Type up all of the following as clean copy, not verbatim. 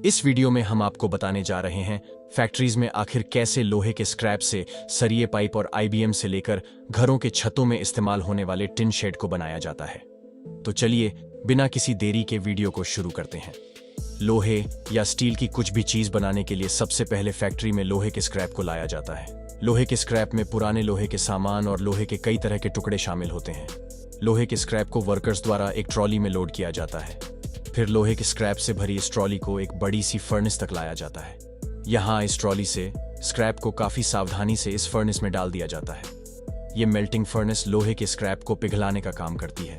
इस वीडियो में हम आपको बताने जा रहे हैं फैक्ट्रीज में आखिर कैसे लोहे के स्क्रैप से सरिये पाइप और आईबीएम से लेकर घरों के छतों में इस्तेमाल होने वाले टिन शेड को बनाया जाता है। तो चलिए बिना किसी देरी के वीडियो को शुरू करते हैं। लोहे या स्टील की कुछ भी चीज बनाने के लिए सबसे पहले फैक्ट्री में लोहे के स्क्रैप को लाया जाता है। लोहे के स्क्रैप में पुराने लोहे के सामान और लोहे के कई तरह के टुकड़े शामिल होते हैं। लोहे के स्क्रैप को वर्कर्स द्वारा एक ट्रॉली में लोड किया जाता है। फिर लोहे के स्क्रैप से भरी इस ट्रॉली को एक बड़ी सी फर्नेस तक लाया जाता है। यहाँ इस ट्रॉली से स्क्रैप को काफी सावधानी से इस फर्नेस में डाल दिया जाता है। ये मेल्टिंग फर्नेस लोहे के स्क्रैप को पिघलाने का काम करती है।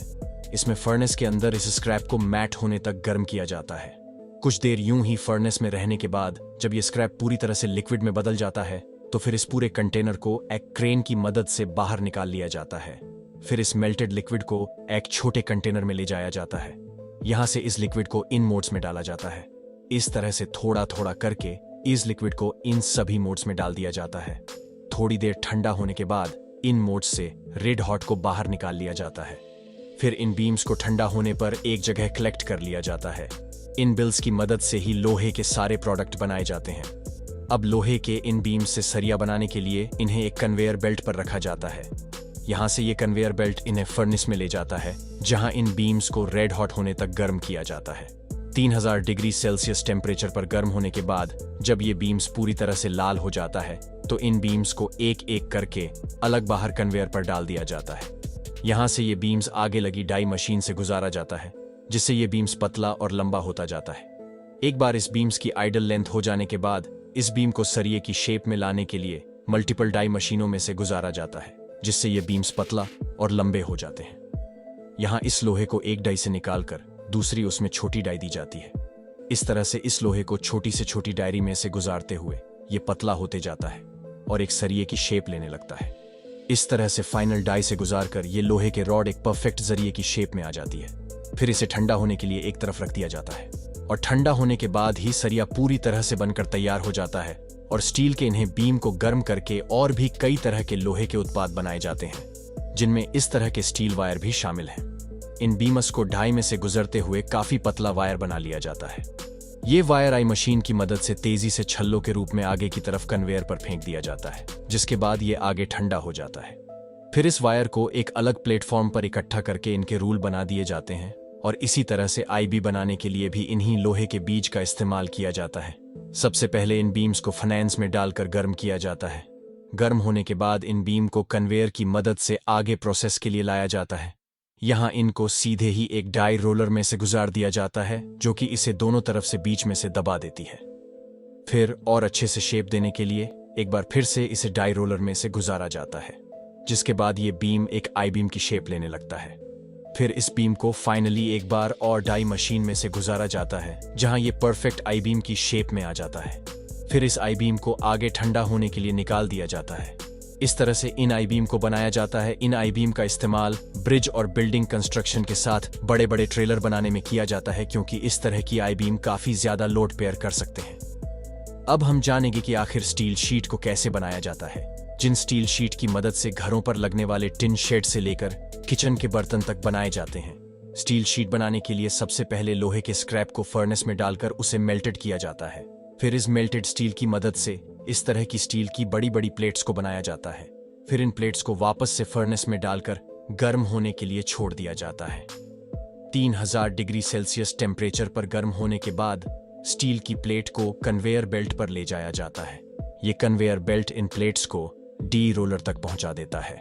इसमें फर्नेस के अंदर इस स्क्रैप को मैट होने तक गर्म किया जाता है। कुछ देर यूं ही फर्नेस में रहने के बाद जब ये स्क्रैप पूरी तरह से लिक्विड में बदल जाता है तो फिर इस पूरे कंटेनर को एक क्रेन की मदद से बाहर निकाल लिया जाता है। फिर इस मेल्टेड लिक्विड को एक छोटे कंटेनर में ले जाया जाता है। यहां से इस लिक्विड को इन मोड्स में डाला जाता है। इस तरह से थोड़ा थोड़ा करके इस लिक्विड को इन सभी मोड्स में डाल दिया जाता है। थोड़ी देर ठंडा होने के बाद इन मोड्स से रेड हॉट को बाहर निकाल लिया जाता है। फिर इन बीम्स को ठंडा होने पर एक जगह कलेक्ट कर लिया जाता है। इन बिल्स की मदद से ही लोहे के सारे प्रोडक्ट बनाए जाते हैं। अब लोहे के इन बीम्स से सरिया बनाने के लिए इन्हें एक कन्वेयर बेल्ट पर रखा जाता है। यहाँ से ये कन्वेयर बेल्ट इन्हें फर्नेस में ले जाता है, जहां इन बीम्स को रेड हॉट होने तक गर्म किया जाता है। 3000 डिग्री सेल्सियस टेम्परेचर पर गर्म होने के बाद जब ये बीम्स पूरी तरह से लाल हो जाता है तो इन बीम्स को एक एक करके अलग बाहर कन्वेयर पर डाल दिया जाता है। यहाँ से ये बीम्स आगे लगी डाई मशीन से गुजारा जाता है, जिससे ये बीम्स पतला और लंबा होता जाता है। एक बार इस बीम्स की आइडल लेंथ हो जाने के बाद इस बीम को सरिये की शेप में लाने के लिए मल्टीपल डाई मशीनों में से गुजारा जाता है, जिससे ये बीम्स पतला और लंबे हो जाते हैं। यहाँ इस लोहे को एक डाई से निकालकर दूसरी उसमें छोटी डाई दी जाती है। इस तरह से इस लोहे को छोटी से छोटी डायरी में से गुजारते हुए ये पतला होते जाता है और एक सरिये की शेप लेने लगता है। इस तरह से फाइनल डाई से गुजारकर ये लोहे के रॉड एक परफेक्ट जरिए की शेप में आ जाती है। फिर इसे ठंडा होने के लिए एक तरफ रख दिया जाता है और ठंडा होने के बाद ही सरिया पूरी तरह से बनकर तैयार हो जाता है और स्टील के इन्हें बीम को गर्म करके और भी कई तरह के लोहे के उत्पाद बनाए जाते हैं, जिनमें इस तरह के स्टील वायर भी शामिल हैं। इन बीमस को डाई में से गुजरते हुए काफी पतला वायर बना लिया जाता है। ये वायर आई मशीन की मदद से तेजी से छल्लों के रूप में आगे की तरफ कन्वेयर पर फेंक दिया जाता है, जिसके बाद ये आगे ठंडा हो जाता है। फिर इस वायर को एक अलग प्लेटफॉर्म पर इकट्ठा करके इनके रूल बना दिए जाते हैं और इसी तरह से आईबी बनाने के लिए भी इन्हीं लोहे के बीज का इस्तेमाल किया जाता है। सबसे पहले इन बीम्स को फनेंस में डालकर गर्म किया जाता है। गर्म होने के बाद इन बीम को कन्वेयर की मदद से आगे प्रोसेस के लिए लाया जाता है। यहाँ इनको सीधे ही एक डाई रोलर में से गुजार दिया जाता है, जो कि इसे दोनों तरफ से बीच में से दबा देती है। फिर और अच्छे से शेप देने के लिए एक बार फिर से इसे डाई रोलर में से गुजारा जाता है, जिसके बाद ये बीम एक आई बीम की शेप लेने लगता है। फिर इस बीम को फाइनली एक बार और डाई मशीन में से गुजारा जाता है, जहां ये परफेक्ट आई बीम की शेप में आ जाता है। फिर इस आई बीम को आगे ठंडा होने के लिए निकाल दिया जाता है। इस तरह से इन आई बीम को बनाया जाता है। इन आई बीम का इस्तेमाल ब्रिज और बिल्डिंग कंस्ट्रक्शन के साथ बड़े बड़े ट्रेलर बनाने में किया जाता है, क्योंकि इस तरह की आई बीम काफी ज्यादा लोड बेयर कर सकते हैं। अब हम जानेंगे कि आखिर स्टील शीट को कैसे बनाया जाता है। जिन स्टील शीट की मदद से घरों पर लगने वाले टिन शेड से लेकर किचन के बर्तन तक बनाए जाते हैं। स्टील शीट बनाने के लिए सबसे पहले लोहे के स्क्रैप को फर्नेस में डालकर उसे मेल्टेड किया जाता है। फिर इस मेल्टेड स्टील की मदद से इस तरह की स्टील की बड़ी बड़ी प्लेट्स को बनाया जाता है। फिर इन प्लेट्स को वापस से फर्नेस में डालकर गर्म होने के लिए छोड़ दिया जाता है। 3000 डिग्री सेल्सियस टेम्परेचर पर गर्म होने के बाद स्टील की प्लेट को कन्वेयर बेल्ट पर ले जाया जाता है। ये कन्वेयर बेल्ट इन प्लेट्स को डी रोलर तक पहुंचा देता है।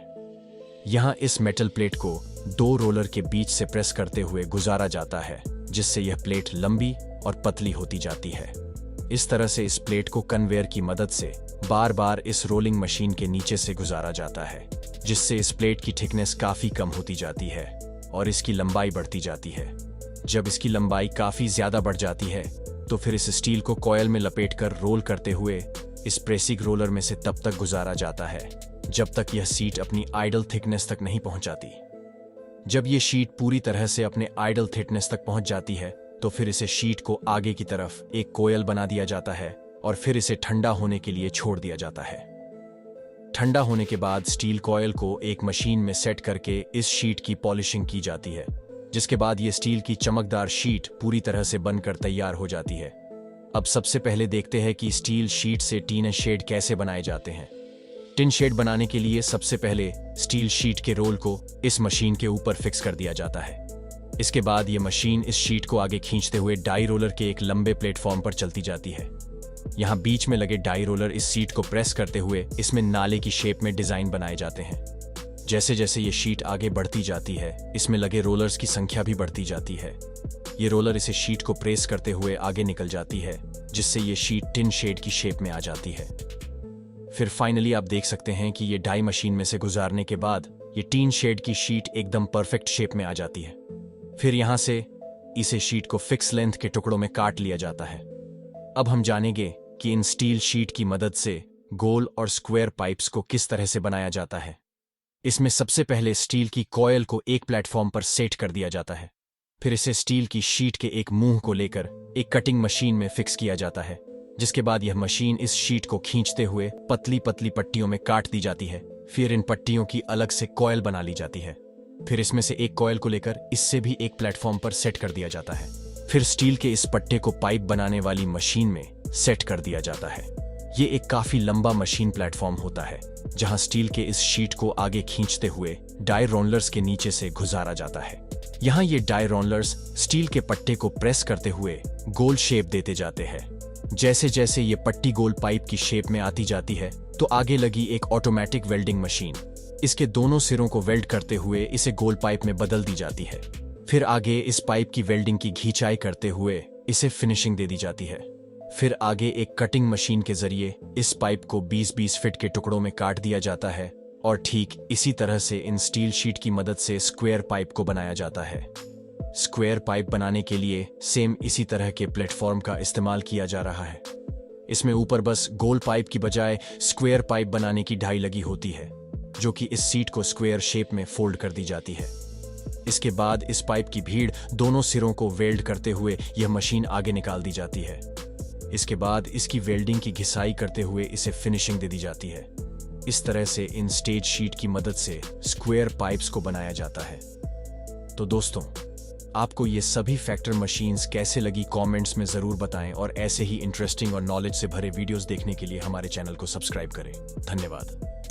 यहाँ इस मेटल प्लेट को दो रोलर के बीच से प्रेस करते हुए गुजारा जाता है, जिससे यह प्लेट लंबी और पतली होती जाती है। इस तरह से इस प्लेट को कन्वेयर की मदद से बार बार इस रोलिंग मशीन के नीचे से गुजारा जाता है, जिससे इस प्लेट की थिकनेस काफी कम होती जाती है और इसकी लंबाई बढ़ती जाती है। जब इसकी लंबाई काफी ज्यादा बढ़ जाती है तो फिर इस स्टील को कॉयल में लपेटकर रोल करते हुए इस प्रेसिंग रोलर में से तब तक गुजारा जाता है जब तक यह शीट अपनी आइडल थिकनेस तक नहीं पहुंच जाती। जब यह शीट पूरी तरह से अपने आइडल थिकनेस तक पहुंच जाती है तो फिर इसे शीट को आगे की तरफ एक कोयल बना दिया जाता है और फिर इसे ठंडा होने के लिए छोड़ दिया जाता है। ठंडा होने के बाद स्टील कॉयल को एक मशीन में सेट करके इस शीट की पॉलिशिंग की जाती है, जिसके बाद ये स्टील की चमकदार शीट पूरी तरह से बनकर तैयार हो जाती है। अब सबसे पहले देखते हैं कि स्टील शीट से टिन शेड कैसे बनाए जाते हैं। टिन शेड बनाने के लिए सबसे पहले स्टील शीट के रोल को इस मशीन के ऊपर फिक्स कर दिया जाता है। इसके बाद ये मशीन इस शीट को आगे खींचते हुए डाई रोलर के एक लंबे प्लेटफॉर्म पर चलती जाती है। यहाँ बीच में लगे डाई रोलर इस शीट को प्रेस करते हुए इसमें नाले की शेप में डिजाइन बनाए जाते हैं। जैसे जैसे ये शीट आगे बढ़ती जाती है, इसमें लगे रोलर्स की संख्या भी बढ़ती जाती है। ये रोलर इसे शीट को प्रेस करते हुए आगे निकल जाती है, जिससे ये शीट टिन शेड की शेप में आ जाती है। फिर फाइनली आप देख सकते हैं कि ये डाई मशीन में से गुजारने के बाद ये टिन शेड की शीट एकदम परफेक्ट शेप में आ जाती है। फिर यहाँ से इसे शीट को फिक्स लेंथ के टुकड़ों में काट लिया जाता है। अब हम जानेंगे कि इन स्टील शीट की मदद से गोल और स्क्वायर पाइप्स को किस तरह से बनाया जाता है। इसमें सबसे पहले स्टील की कॉयल को एक प्लेटफॉर्म पर सेट कर दिया जाता है। फिर इसे स्टील की शीट के एक मुंह को लेकर एक कटिंग मशीन में फिक्स किया जाता है, जिसके बाद यह मशीन इस शीट को खींचते हुए पतली पतली पट्टियों में काट दी जाती है। फिर इन पट्टियों की अलग से कॉयल बना ली जाती है। फिर इसमें से एक कॉयल को लेकर इससे भी एक प्लेटफॉर्म पर सेट कर दिया जाता है। फिर स्टील के इस पट्टे को पाइप बनाने वाली मशीन में सेट कर दिया जाता है। ये एक काफी लंबा मशीन प्लेटफॉर्म होता है, जहां स्टील के इस शीट को आगे खींचते हुए डाई रोलर्स के नीचे से गुजारा जाता है। यहाँ ये डाई रोलर्स स्टील के पट्टे को प्रेस करते हुए गोल शेप देते जाते हैं। जैसे जैसे ये पट्टी गोल पाइप की शेप में आती जाती है, तो आगे लगी एक ऑटोमेटिक वेल्डिंग मशीन इसके दोनों सिरों को वेल्ड करते हुए इसे गोल पाइप में बदल दी जाती है। फिर आगे इस पाइप की वेल्डिंग की घिंचाई करते हुए इसे फिनिशिंग दे दी जाती है। फिर आगे एक कटिंग मशीन के जरिए इस पाइप को 20-20 फीट के टुकड़ों में काट दिया जाता है और ठीक इसी तरह से इन स्टील शीट की मदद से स्क्वायर पाइप को बनाया जाता है। स्क्वायर पाइप बनाने के लिए सेम इसी तरह के प्लेटफॉर्म का इस्तेमाल किया जा रहा है। इसमें ऊपर बस गोल पाइप की बजाय स्क्वायर पाइप बनाने की डाई लगी होती है, जो कि इस सीट को स्क्वायर शेप में फोल्ड कर दी जाती है। इसके बाद इस पाइप की भीड़ दोनों सिरों को वेल्ड करते हुए यह मशीन आगे निकाल दी जाती है। इसके बाद इसकी वेल्डिंग की घिसाई करते हुए इसे फिनिशिंग दे दी जाती है। इस तरह से इन स्टेज शीट की मदद से स्क्वायर पाइप्स को बनाया जाता है। तो दोस्तों, आपको ये सभी फैक्टर मशीन्स कैसे लगी कमेंट्स में जरूर बताएं और ऐसे ही इंटरेस्टिंग और नॉलेज से भरे वीडियोस देखने के लिए हमारे चैनल को सब्सक्राइब करें। धन्यवाद।